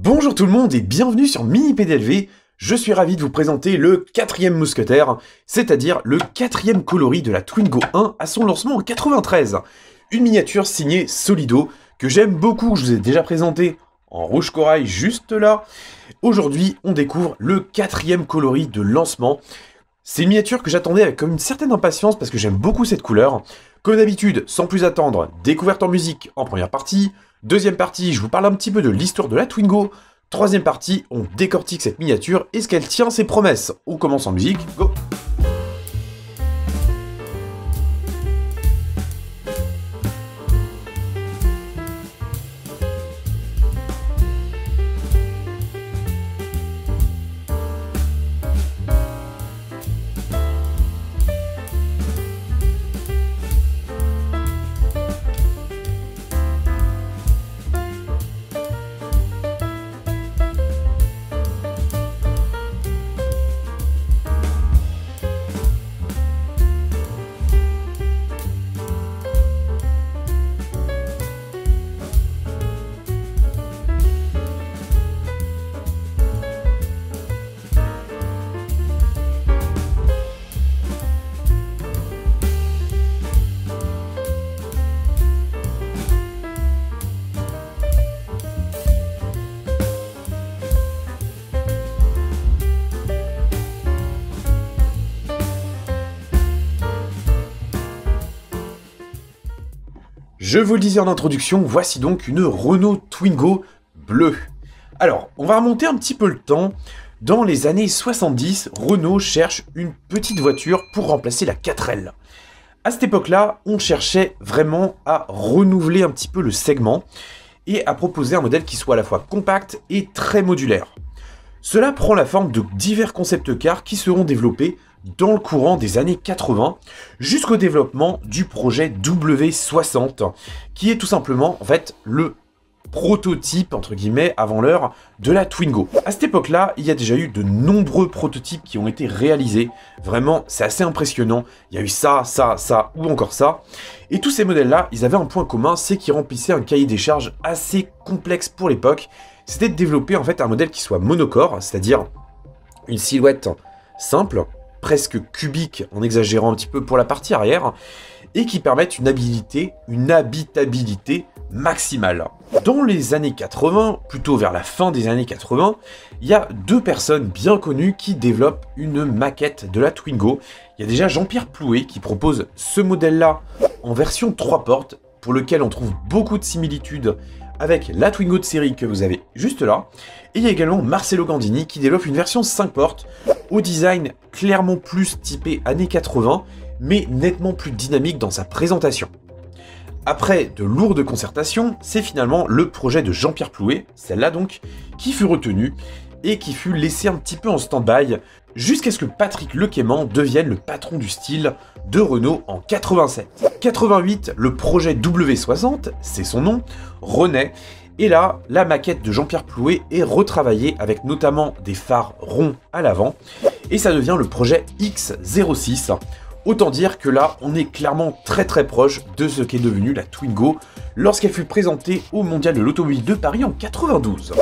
Bonjour tout le monde et bienvenue sur Mini PDLV. Je suis ravi de vous présenter le 4e mousquetaire, c'est-à-dire le 4e coloris de la Twingo 1 à son lancement en 93. Une miniature signée Solido que j'aime beaucoup, je vous ai déjà présenté en rouge corail juste là. Aujourd'hui, on découvre le 4e coloris de lancement. C'est une miniature que j'attendais avec comme une certaine impatience parce que j'aime beaucoup cette couleur. Comme d'habitude, sans plus attendre, découverte en musique en première partie. Deuxième partie, je vous parle un petit peu de l'histoire de la Twingo. Troisième partie, on décortique cette miniature. Est-ce qu'elle tient ses promesses? On commence en musique, go! Je vous le disais en introduction, voici donc une Renault Twingo bleue. Alors, on va remonter un petit peu le temps. Dans les années 70, Renault cherche une petite voiture pour remplacer la 4L. À cette époque-là, on cherchait vraiment à renouveler un petit peu le segment et à proposer un modèle qui soit à la fois compact et très modulaire. Cela prend la forme de divers concept cars qui seront développés dans le courant des années 80, jusqu'au développement du projet W60, qui est tout simplement, en fait, le prototype, entre guillemets, avant l'heure, de la Twingo. À cette époque-là, il y a déjà eu de nombreux prototypes qui ont été réalisés. Vraiment, c'est assez impressionnant. Il y a eu ça, ça, ça, ou encore ça. Et tous ces modèles-là, ils avaient un point commun, c'est qu'ils remplissaient un cahier des charges assez complexe pour l'époque. C'était de développer, en fait, un modèle qui soit monocore, c'est-à-dire une silhouette simple, presque cubique en exagérant un petit peu pour la partie arrière, et qui permettent une habitabilité maximale. Dans les années 80, plutôt vers la fin des années 80, il y a deux personnes bien connues qui développent une maquette de la Twingo. Il y a déjà Jean-Pierre Plouet qui propose ce modèle-là en version 3 portes, pour lequel on trouve beaucoup de similitudes avec la Twingo de série que vous avez juste là. Et il y a également Marcello Gandini qui développe une version 5 portes au design clairement plus typé années 80, mais nettement plus dynamique dans sa présentation. Après de lourdes concertations, c'est finalement le projet de Jean-Pierre Plouet, celle-là donc, qui fut retenu et qui fut laissé un petit peu en stand-by jusqu'à ce que Patrick Lequément devienne le patron du style de Renault en 87. 88, le projet W60, c'est son nom, renaît, et là, la maquette de Jean-Pierre Plouet est retravaillée avec notamment des phares ronds à l'avant, et ça devient le projet X06. Autant dire que là, on est clairement très proche de ce qu'est devenu la Twingo lorsqu'elle fut présentée au Mondial de l'Automobile de Paris en 92.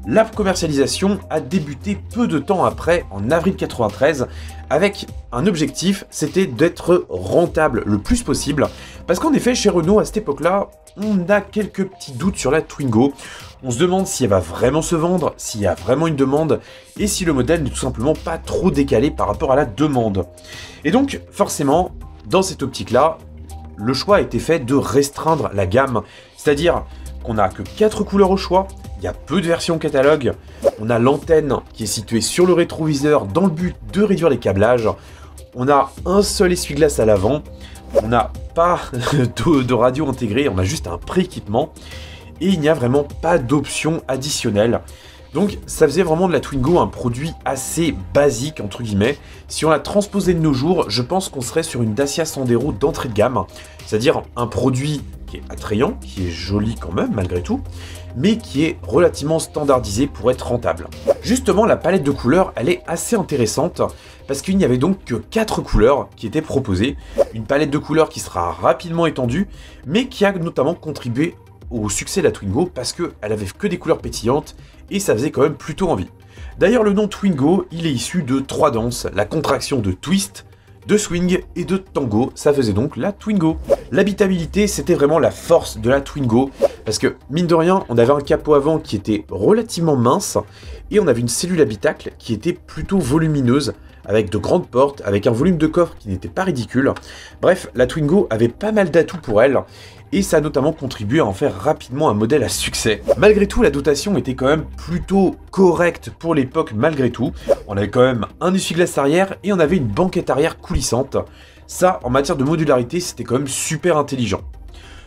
La commercialisation a débuté peu de temps après, en avril 93, avec un objectif, c'était d'être rentable le plus possible. Parce qu'en effet, chez Renault, à cette époque-là, on a quelques petits doutes sur la Twingo. On se demande si elle va vraiment se vendre, s'il y a vraiment une demande, et si le modèle n'est tout simplement pas trop décalé par rapport à la demande. Et donc, forcément, dans cette optique-là, le choix a été fait de restreindre la gamme. C'est-à-dire qu'on n'a que 4 couleurs au choix, il y a peu de versions catalogue, on a l'antenne qui est située sur le rétroviseur dans le but de réduire les câblages, on a un seul essuie-glace à l'avant, on n'a pas de radio intégrée, on a juste un pré-équipement, et il n'y a vraiment pas d'option additionnelle. Donc ça faisait vraiment de la Twingo un produit assez basique, entre guillemets. Si on la transposait de nos jours, je pense qu'on serait sur une Dacia Sandero d'entrée de gamme, c'est-à-dire un produit qui est attrayant, qui est joli quand même malgré tout, mais qui est relativement standardisé pour être rentable. Justement, la palette de couleurs, elle est assez intéressante, parce qu'il n'y avait donc que 4 couleurs qui étaient proposées, une palette de couleurs qui sera rapidement étendue, mais qui a notamment contribué au succès de la Twingo parce qu'elle avait que des couleurs pétillantes et ça faisait quand même plutôt envie. D'ailleurs, le nom Twingo, il est issu de 3 danses, la contraction de twist, de swing et de tango, ça faisait donc la Twingo. L'habitabilité, c'était vraiment la force de la Twingo, parce que, mine de rien, on avait un capot avant qui était relativement mince, et on avait une cellule habitacle qui était plutôt volumineuse, avec de grandes portes, avec un volume de coffre qui n'était pas ridicule. Bref, la Twingo avait pas mal d'atouts pour elle, et ça a notamment contribué à en faire rapidement un modèle à succès. Malgré tout, la dotation était quand même plutôt correcte pour l'époque malgré tout. On avait quand même un essuie-glace arrière et on avait une banquette arrière coulissante. Ça, en matière de modularité, c'était quand même super intelligent.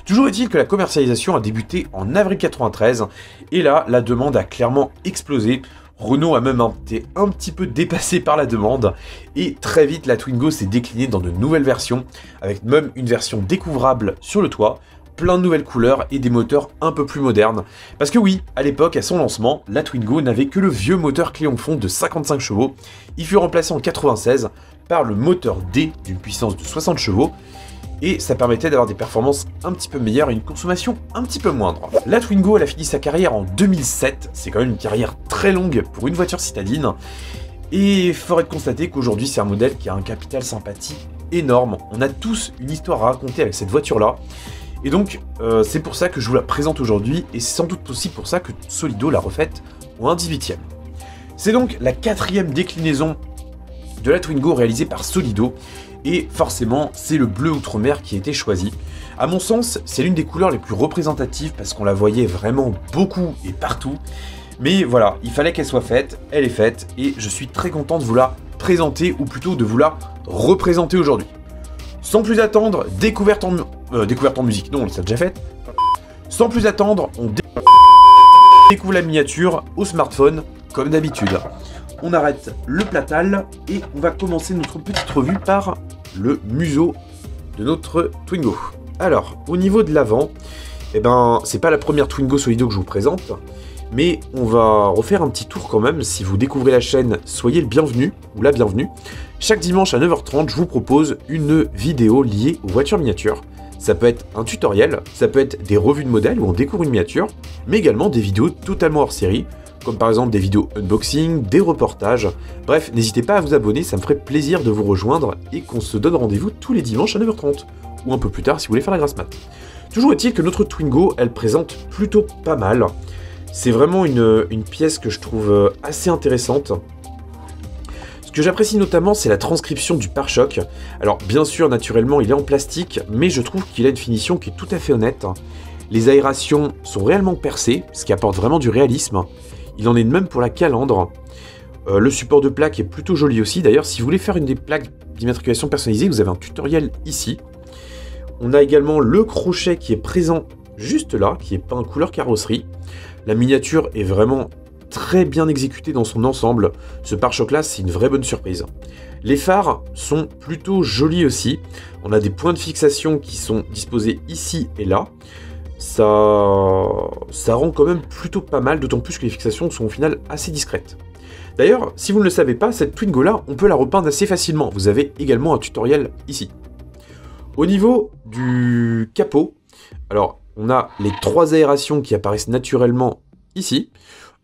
Toujours est-il que la commercialisation a débuté en avril 93, et là, la demande a clairement explosé. Renault a même été un petit peu dépassé par la demande, et très vite la Twingo s'est déclinée dans de nouvelles versions, avec même une version découvrable sur le toit, plein de nouvelles couleurs et des moteurs un peu plus modernes. Parce que oui, à l'époque, à son lancement, la Twingo n'avait que le vieux moteur clé en fond de 55 chevaux, il fut remplacé en 96 par le moteur D d'une puissance de 60 chevaux, et ça permettait d'avoir des performances un petit peu meilleures et une consommation un petit peu moindre. La Twingo, elle a fini sa carrière en 2007, c'est quand même une carrière très longue pour une voiture citadine, et fort est de constater qu'aujourd'hui c'est un modèle qui a un capital sympathie énorme. On a tous une histoire à raconter avec cette voiture-là, et donc c'est pour ça que je vous la présente aujourd'hui, et c'est sans doute aussi pour ça que Solido l'a refaite au 1/18e. C'est donc la 4e déclinaison de la Twingo réalisée par Solido, et forcément, c'est le bleu outre-mer qui a été choisi. À mon sens, c'est l'une des couleurs les plus représentatives parce qu'on la voyait vraiment beaucoup et partout. Mais voilà, il fallait qu'elle soit faite, elle est faite, et je suis très content de vous la présenter, ou plutôt de vous la représenter aujourd'hui. Sans plus attendre, découverte en musique, non, on l'a déjà faite. Sans plus attendre, on découvre la miniature au smartphone, comme d'habitude. On arrête le platal et on va commencer notre petite revue par le museau de notre Twingo. Alors, au niveau de l'avant, eh ben, c'est pas la première Twingo Solido que je vous présente, mais on va refaire un petit tour quand même. Si vous découvrez la chaîne, soyez le bienvenu, ou la bienvenue. Chaque dimanche à 9h30, je vous propose une vidéo liée aux voitures miniatures. Ça peut être un tutoriel, ça peut être des revues de modèles où on découvre une miniature, mais également des vidéos totalement hors série, comme par exemple des vidéos unboxing, des reportages. Bref, n'hésitez pas à vous abonner, ça me ferait plaisir de vous rejoindre et qu'on se donne rendez-vous tous les dimanches à 9h30, ou un peu plus tard si vous voulez faire la grasse mat. Toujours est-il que notre Twingo, elle présente plutôt pas mal. C'est vraiment une pièce que je trouve assez intéressante. Ce que j'apprécie notamment, c'est la transcription du pare-choc. Alors bien sûr, naturellement, il est en plastique, mais je trouve qu'il a une finition qui est tout à fait honnête. Les aérations sont réellement percées, ce qui apporte vraiment du réalisme. Il en est de même pour la calandre. Le support de plaque est plutôt joli aussi. D'ailleurs, si vous voulez faire une des plaques d'immatriculation personnalisée, vous avez un tutoriel ici. On a également le crochet qui est présent juste là, qui est peint en couleur carrosserie. La miniature est vraiment très bien exécutée dans son ensemble. Ce pare-choc-là, c'est une vraie bonne surprise. Les phares sont plutôt jolis aussi. On a des points de fixation qui sont disposés ici et là. Ça rend quand même plutôt pas mal, d'autant plus que les fixations sont au final assez discrètes. D'ailleurs, si vous ne le savez pas, cette Twingo-là, on peut la repeindre assez facilement. Vous avez également un tutoriel ici. Au niveau du capot, alors on a les 3 aérations qui apparaissent naturellement ici.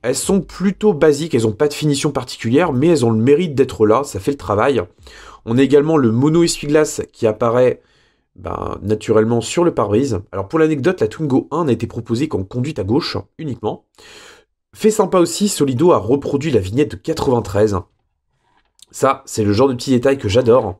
Elles sont plutôt basiques, elles n'ont pas de finition particulière, mais elles ont le mérite d'être là, ça fait le travail. On a également le mono essuie-glace qui apparaît naturellement sur le pare-brise. Alors pour l'anecdote, la Twingo 1 n'a été proposée qu'en conduite à gauche uniquement. Fait sympa aussi, Solido a reproduit la vignette de 93. Ça, c'est le genre de petit détail que j'adore.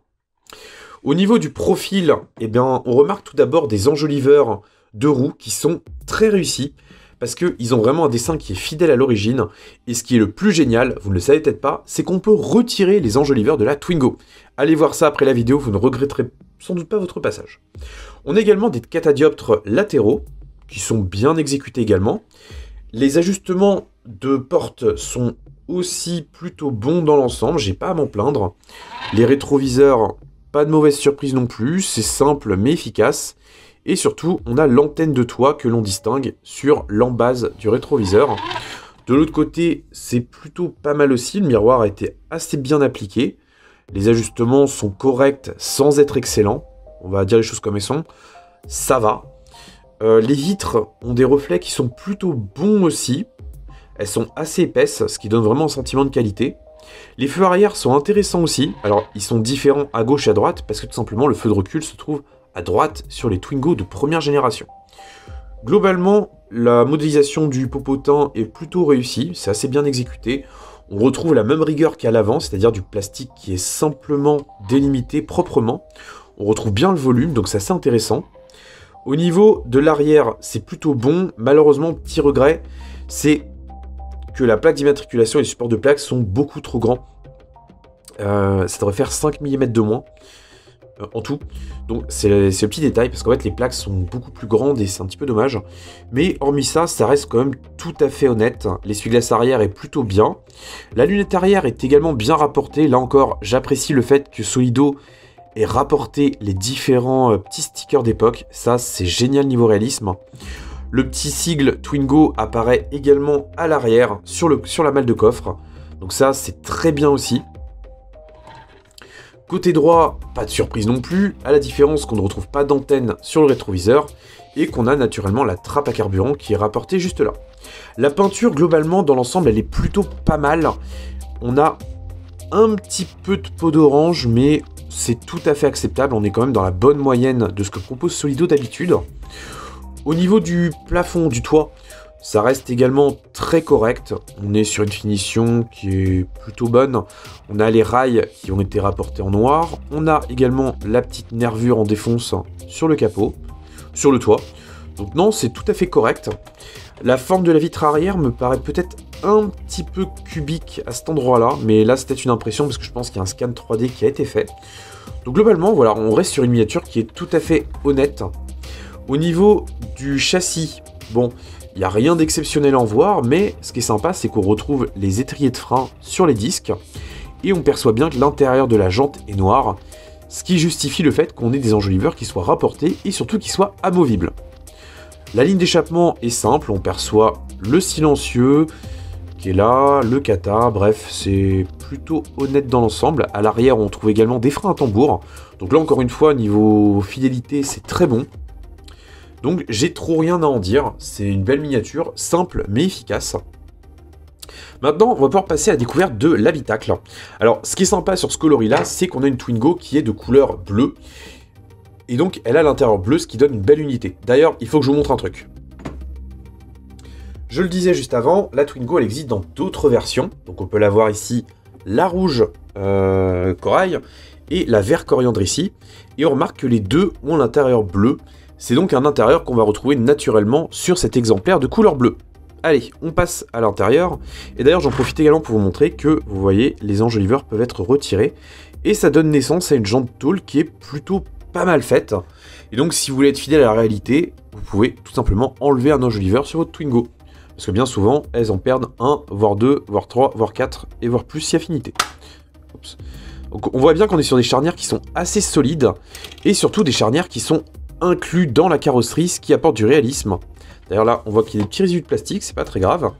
Au niveau du profil, eh bien, on remarque tout d'abord des enjoliveurs de roues qui sont très réussis, parce qu'ils ont vraiment un dessin qui est fidèle à l'origine, et ce qui est le plus génial, vous ne le savez peut-être pas, c'est qu'on peut retirer les enjoliveurs de la Twingo. Allez voir ça après la vidéo, vous ne regretterez sans doute pas votre passage. On a également des catadioptres latéraux, qui sont bien exécutés également. Les ajustements de porte sont aussi plutôt bons dans l'ensemble, j'ai pas à m'en plaindre. Les rétroviseurs, pas de mauvaise surprise non plus, c'est simple mais efficace. Et surtout, on a l'antenne de toit que l'on distingue sur l'embase du rétroviseur. De l'autre côté, c'est plutôt pas mal aussi, le miroir a été assez bien appliqué. Les ajustements sont corrects sans être excellents. On va dire les choses comme elles sont. Ça va. Les vitres ont des reflets qui sont plutôt bons aussi. Elles sont assez épaisses, ce qui donne vraiment un sentiment de qualité. Les feux arrière sont intéressants aussi. Alors, ils sont différents à gauche et à droite, parce que tout simplement, le feu de recul se trouve à droite sur les Twingo de première génération. Globalement, la modélisation du popotin est plutôt réussie, c'est assez bien exécuté. On retrouve la même rigueur qu'à l'avant, c'est-à-dire du plastique qui est simplement délimité proprement. On retrouve bien le volume, donc c'est assez intéressant. Au niveau de l'arrière, c'est plutôt bon. Malheureusement, petit regret, c'est que la plaque d'immatriculation et les supports de plaque sont beaucoup trop grands. Ça devrait faire 5 mm de moins en tout. Donc c'est le petit détail, parce qu'en fait les plaques sont beaucoup plus grandes et c'est un petit peu dommage. Mais hormis ça, ça reste quand même tout à fait honnête. L'essuie-glace arrière est plutôt bien. La lunette arrière est également bien rapportée. Là encore, j'apprécie le fait que Solido ait rapporté les différents petits stickers d'époque. Ça, c'est génial niveau réalisme. Le petit sigle Twingo apparaît également à l'arrière, sur la malle de coffre. Donc ça, c'est très bien aussi. Côté droit, pas de surprise non plus, à la différence qu'on ne retrouve pas d'antenne sur le rétroviseur, et qu'on a naturellement la trappe à carburant qui est rapportée juste là. La peinture, globalement, dans l'ensemble, elle est plutôt pas mal. On a un petit peu de peau d'orange, mais c'est tout à fait acceptable. On est quand même dans la bonne moyenne de ce que propose Solido d'habitude. Au niveau du plafond, du toit, ça reste également très correct. On est sur une finition qui est plutôt bonne. On a les rails qui ont été rapportés en noir. On a également la petite nervure en défonce sur le capot, sur le toit. Donc non, c'est tout à fait correct. La forme de la vitre arrière me paraît peut-être un petit peu cubique à cet endroit-là, mais là c'est peut-être une impression parce que je pense qu'il y a un scan 3D qui a été fait. Donc globalement, voilà, on reste sur une miniature qui est tout à fait honnête. Au niveau du châssis, bon, il n'y a rien d'exceptionnel à en voir, mais ce qui est sympa, c'est qu'on retrouve les étriers de frein sur les disques, et on perçoit bien que l'intérieur de la jante est noir, ce qui justifie le fait qu'on ait des enjoliveurs qui soient rapportés, et surtout qui soient amovibles. La ligne d'échappement est simple, on perçoit le silencieux, qui est là, le kata, bref, c'est plutôt honnête dans l'ensemble. À l'arrière, on trouve également des freins à tambour, donc là, encore une fois, niveau fidélité, c'est très bon. Donc j'ai trop rien à en dire, c'est une belle miniature, simple mais efficace. Maintenant, on va pouvoir passer à la découverte de l'habitacle. Alors, ce qui est sympa sur ce coloris-là, c'est qu'on a une Twingo qui est de couleur bleue. Et donc, elle a l'intérieur bleu, ce qui donne une belle unité. D'ailleurs, il faut que je vous montre un truc. Je le disais juste avant, la Twingo, elle existe dans d'autres versions. Donc on peut la voir ici, la rouge corail et la vert coriandre ici. Et on remarque que les deux ont l'intérieur bleu. C'est donc un intérieur qu'on va retrouver naturellement sur cet exemplaire de couleur bleue. Allez, on passe à l'intérieur. Et d'ailleurs, j'en profite également pour vous montrer que, vous voyez, les enjoliveurs peuvent être retirés. Et ça donne naissance à une jante tôle qui est plutôt pas mal faite. Et donc, si vous voulez être fidèle à la réalité, vous pouvez tout simplement enlever un enjoliveur sur votre Twingo. Parce que bien souvent, elles en perdent un, voire deux, voire trois, voire quatre, et voire plus si affinité. Oups. Donc, on voit bien qu'on est sur des charnières qui sont assez solides, et surtout des charnières qui sont inclus dans la carrosserie, ce qui apporte du réalisme. D'ailleurs là, on voit qu'il y a des petits résidus de plastique, c'est pas très grave.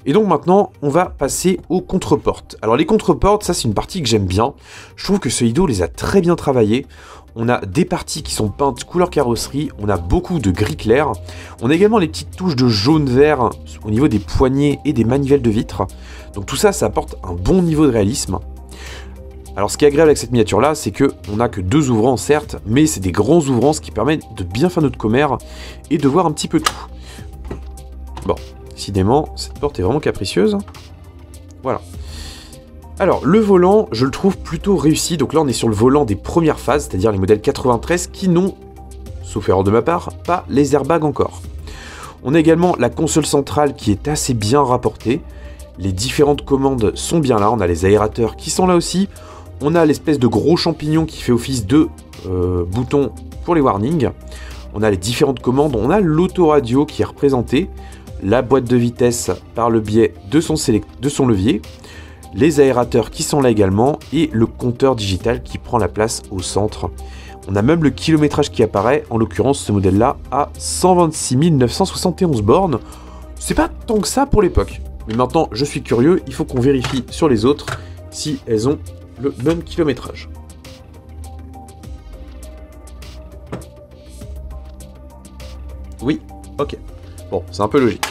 Et donc maintenant, on va passer aux contreportes. Alors les contreportes, ça c'est une partie que j'aime bien. Je trouve que Solido les a très bien travaillées. On a des parties qui sont peintes couleur carrosserie, on a beaucoup de gris clair. On a également les petites touches de jaune-vert au niveau des poignées et des manivelles de vitre. Donc tout ça, ça apporte un bon niveau de réalisme. Alors ce qui est agréable avec cette miniature là, c'est qu'on n'a que deux ouvrants certes, mais c'est des grands ouvrants, ce qui permet de bien faire notre commère et de voir un petit peu tout. Bon, décidément, cette porte est vraiment capricieuse. Voilà. Alors le volant, je le trouve plutôt réussi, donc là on est sur le volant des premières phases, c'est-à-dire les modèles 93 qui n'ont, sauf erreur de ma part, pas les airbags encore. On a également la console centrale qui est assez bien rapportée, les différentes commandes sont bien là, on a les aérateurs qui sont là aussi. On a l'espèce de gros champignon qui fait office de bouton pour les warnings. On a les différentes commandes, on a l'autoradio qui est représentée, la boîte de vitesse par le biais de son levier, les aérateurs qui sont là également, et le compteur digital qui prend la place au centre. On a même le kilométrage qui apparaît, en l'occurrence ce modèle-là, à 126 971 bornes. C'est pas tant que ça pour l'époque. Mais maintenant, je suis curieux, il faut qu'on vérifie sur les autres si elles ont le même kilométrage. Oui, ok. Bon, c'est un peu logique.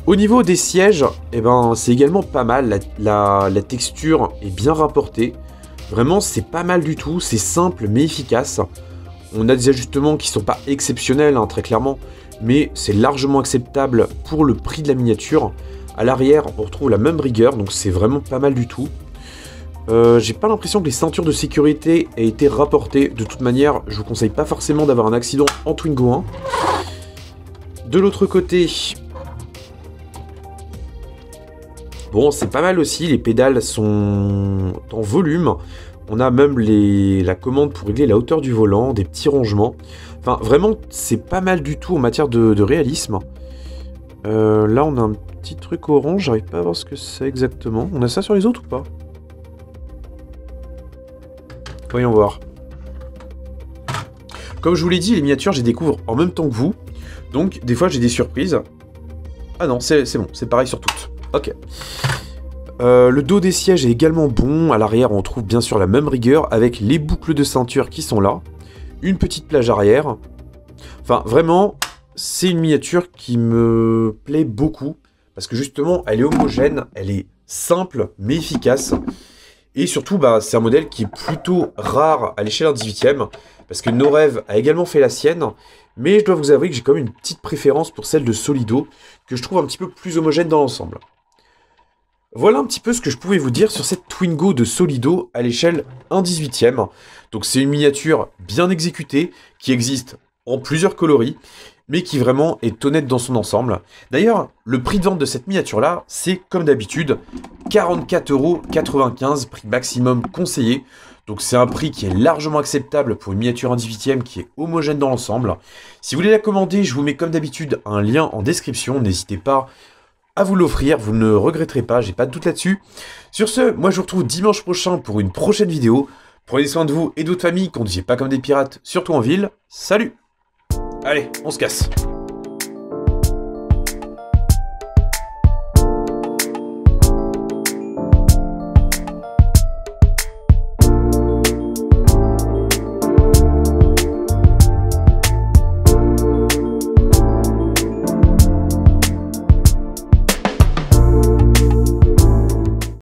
Au niveau des sièges, eh ben, c'est également pas mal. La texture est bien rapportée. Vraiment, c'est pas mal du tout. C'est simple mais efficace. On a des ajustements qui sont pas exceptionnels, hein, très clairement. Mais c'est largement acceptable pour le prix de la miniature. À l'arrière, on retrouve la même rigueur. Donc c'est vraiment pas mal du tout. J'ai pas l'impression que les ceintures de sécurité aient été rapportées. De toute manière, je vous conseille pas forcément d'avoir un accident en Twingo 1. De l'autre côté... Bon, c'est pas mal aussi, les pédales sont en volume. On a même la commande pour régler la hauteur du volant, des petits rangements. Enfin, vraiment, c'est pas mal du tout en matière de réalisme. Là, on a un petit truc orange, j'arrive pas à voir ce que c'est exactement. On a ça sur les autres ou pas? Voyons voir. Comme je vous l'ai dit, les miniatures, je les découvre en même temps que vous. Donc, des fois, j'ai des surprises. Ah non, c'est bon, c'est pareil sur toutes. Ok. Le dos des sièges est également bon. À l'arrière, on trouve bien sûr la même rigueur avec les boucles de ceinture qui sont là. Une petite plage arrière. Enfin, vraiment, c'est une miniature qui me plaît beaucoup. Parce que justement, elle est homogène, elle est simple mais efficace. Et surtout, bah, c'est un modèle qui est plutôt rare à l'échelle d'un 18ème. Parce que No Rêve a également fait la sienne. Mais je dois vous avouer que j'ai quand même une petite préférence pour celle de Solido, que je trouve un petit peu plus homogène dans l'ensemble. Voilà un petit peu ce que je pouvais vous dire sur cette Twingo de Solido à l'échelle 1/18ème. Donc c'est une miniature bien exécutée, qui existe en plusieurs coloris, mais qui vraiment est honnête dans son ensemble. D'ailleurs, le prix de vente de cette miniature-là, c'est comme d'habitude, 44,95 €, prix maximum conseillé. Donc c'est un prix qui est largement acceptable pour une miniature 1/18ème qui est homogène dans l'ensemble. Si vous voulez la commander, je vous mets comme d'habitude un lien en description, n'hésitez pas à vous l'offrir, vous ne regretterez pas, j'ai pas de doute là-dessus. Sur ce, moi je vous retrouve dimanche prochain pour une prochaine vidéo. Prenez soin de vous et de votre famille, conduisez pas comme des pirates, surtout en ville. Salut! Allez, on se casse.